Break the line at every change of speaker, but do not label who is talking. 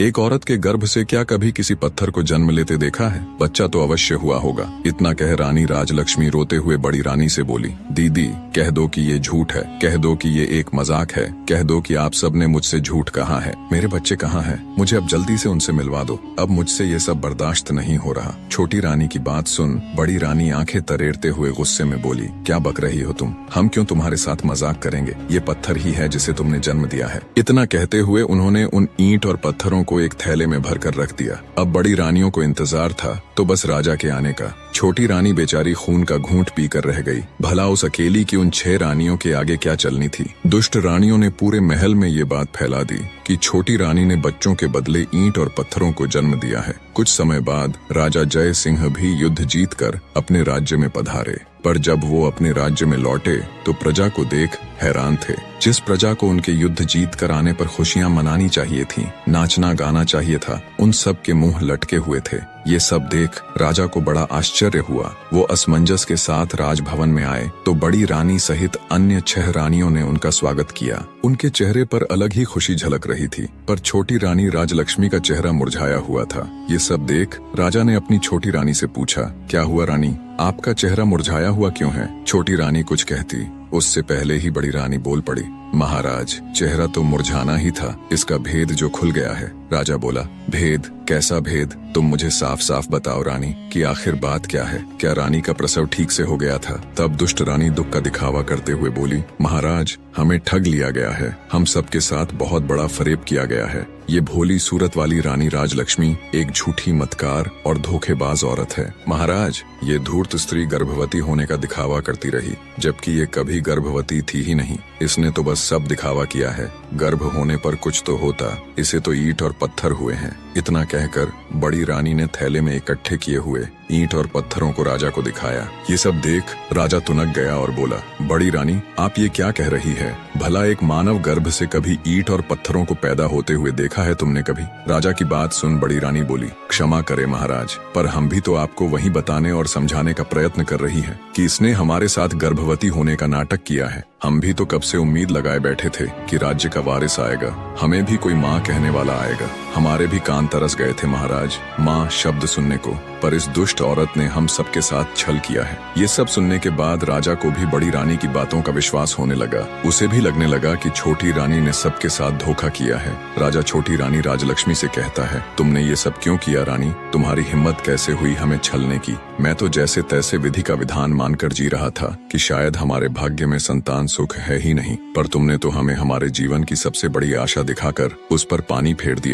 एक औरत के गर्भ से क्या कभी किसी पत्थर को जन्म लेते देखा है? बच्चा तो अवश्य हुआ होगा। इतना कह रानी राजलक्ष्मी रोते हुए बड़ी रानी से बोली, दीदी कह दो कि ये झूठ है, कह दो कि ये एक मजाक है, कह दो कि आप सबने मुझसे झूठ कहा है। मेरे बच्चे कहाँ हैं? मुझे अब जल्दी से उनसे मिलवा दो। अब मुझसे ये सब बर्दाश्त नहीं हो रहा। छोटी रानी की बात सुन बड़ी रानी आंखें तरेरते हुए गुस्से में बोली, क्या बक रही हो तुम? हम क्यों तुम्हारे साथ मजाक करेंगे? ये पत्थर ही है जिसे तुमने जन्म दिया है। इतना कहते हुए उन्होंने उन ईंट और पत्थरों को एक थैले में भरकर रख दिया। अब बड़ी रानियों को इंतजार था तो बस राजा के आने का। छोटी रानी बेचारी खून का घूंट पीकर रह गई। भला उस अकेली की उन 6 रानियों के आगे क्या चलनी थी? दुष्ट रानियों ने पूरे महल में ये बात फैला दी कि छोटी रानी ने बच्चों के बदले ईंट और पत्थरों को जन्म दिया है। कुछ समय बाद राजा जय सिंह भी युद्ध जीतकर अपने राज्य में पधारे, पर जब वो अपने राज्य में लौटे तो प्रजा को देख हैरान थे। जिस प्रजा को उनके युद्ध जीत कर आने पर खुशियां मनानी चाहिए थी, नाचना गाना चाहिए था, उन सब के मुंह लटके हुए थे। ये सब देख राजा को बड़ा आश्चर्य हुआ। वो असमंजस के साथ राजभवन में आए तो बड़ी रानी सहित अन्य 6 रानियों ने उनका स्वागत किया। उनके चेहरे पर अलग ही खुशी झलक रही थी, पर छोटी रानी राजलक्ष्मी का चेहरा मुरझाया हुआ था। ये सब देख राजा ने अपनी छोटी रानी से पूछा, क्या हुआ रानी, आपका चेहरा मुरझाया हुआ क्यों है? छोटी रानी कुछ कहती, उससे पहले ही बड़ी रानी बोल पड़ी, महाराज चेहरा तो मुरझाना ही था, इसका भेद जो खुल गया है। राजा बोला, भेद? कैसा भेद? तुम मुझे साफ साफ बताओ रानी कि आखिर बात क्या है? क्या रानी का प्रसव ठीक से हो गया था? तब दुष्ट रानी दुख का दिखावा करते हुए बोली, महाराज हमें ठग लिया गया है, हम सबके साथ बहुत बड़ा फरेब किया गया है। ये भोली सूरत वाली रानी राजलक्ष्मी एक झूठी मतकार और धोखेबाज औरत है। महाराज ये धूर्त स्त्री गर्भवती होने का दिखावा करती रही, जबकि ये कभी गर्भवती थी ही नहीं। इसने तो बस सब दिखावा किया है। गर्भ होने पर कुछ तो होता, इसे तो ईंट और पत्थर हुए हैं। इतना कहकर बड़ी रानी ने थैले में इकट्ठे किए हुए ईंट और पत्थरों को राजा को दिखाया। ये सब देख राजा तुनक गया और बोला, बड़ी रानी आप ये क्या कह रही है? भला एक मानव गर्भ से कभी ईंट और पत्थरों को पैदा होते हुए देखा है तुमने कभी? राजा की बात सुन बड़ी रानी बोली, क्षमा करे महाराज, पर हम भी तो आपको वही बताने और समझाने का प्रयत्न कर रही है कि इसने हमारे साथ गर्भवती होने का नाटक किया है। हम भी तो कब से उम्मीद लगाए बैठे थे कि राज्य का वारिस आएगा, हमें भी कोई माँ कहने वाला आएगा। हमारे भी कान तरस गए थे महाराज माँ शब्द सुनने को, पर इस दुष्ट औरत ने हम सबके साथ छल किया है। ये सब सुनने के बाद राजा को भी बड़ी रानी की बातों का विश्वास होने लगा। उसे भी लगने लगा कि छोटी रानी ने सबके साथ धोखा किया है। राजा छोटी रानी राजलक्ष्मी से कहता है, तुमने ये सब क्यों किया रानी? तुम्हारी हिम्मत कैसे हुई हमें छलने की? मैं तो जैसे तैसे विधि का विधान मानकर जी रहा था कि शायद हमारे भाग्य में संतान सुख है ही नहीं, पर तुमने तो हमें हमारे जीवन की सबसे बड़ी आशा दिखाकर उस पर पानी फेर दिया।